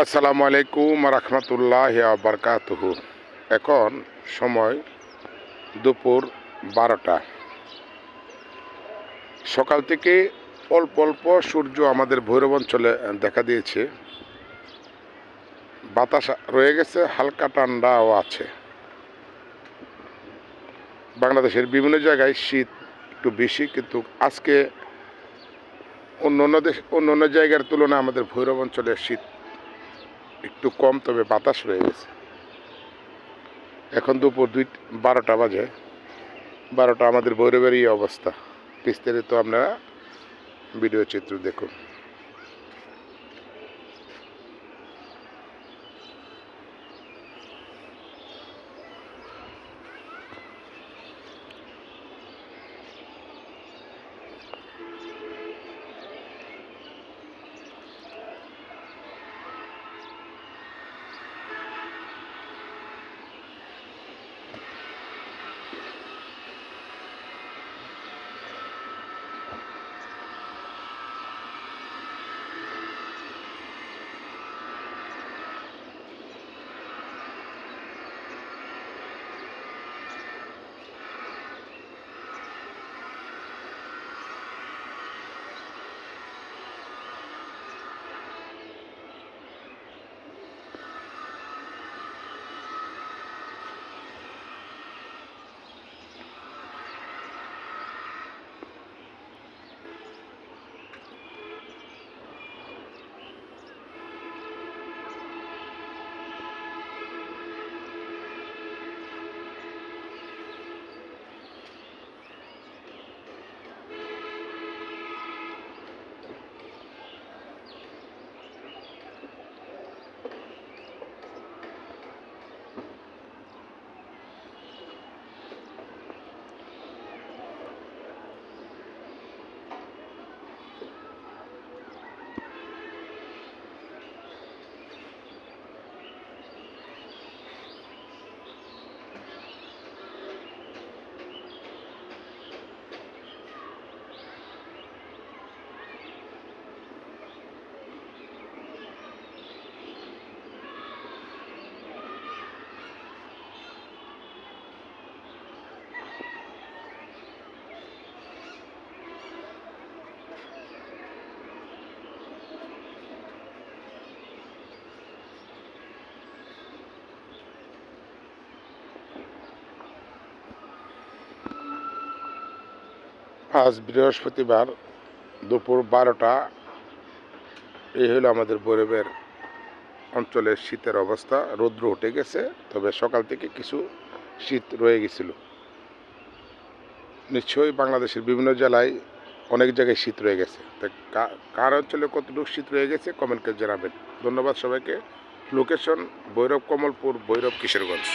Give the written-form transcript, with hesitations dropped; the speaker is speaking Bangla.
আসসালামু আলাইকুম রহমতুল্লাহ বারকাতুহু। এখন সময় দুপুর 12টা। সকাল থেকে অল্প অল্প সূর্য আমাদের ভৈরব অঞ্চলে দেখা দিয়েছে। বাতাস রয়ে গেছে, হালকা ঠান্ডাও আছে। বাংলাদেশের বিভিন্ন জায়গায় শীত একটু বেশি, কিন্তু আজকে অন্য জায়গার তুলনায় আমাদের ভৈরব অঞ্চলে শীত একটু কম, তবে বাতাস রয়ে গেছে। এখন দুপুর 12টা বাজে। 12টা আমাদের ভৈরবের এই অবস্থা। বিস্তারিত আপনারা ভিডিও চিত্র দেখুন। আজ বৃহস্পতিবার দুপুর 12টা। এই হলো আমাদের ভৈরবের অঞ্চলের শীতের অবস্থা। রৌদ্র উঠে গেছে, তবে সকাল থেকে কিছু শীত রয়ে গেছিল। নিশ্চয়ই বাংলাদেশের বিভিন্ন জেলায় অনেক জায়গায় শীত রয়ে গেছে। তাই কার অঞ্চলে কতটুকু শীত রয়ে গেছে কমেন্ট করে জানাবেন। ধন্যবাদ সবাইকে। লোকেশন ভৈরব কমলপুর, ভৈরব কিশোরগঞ্জ।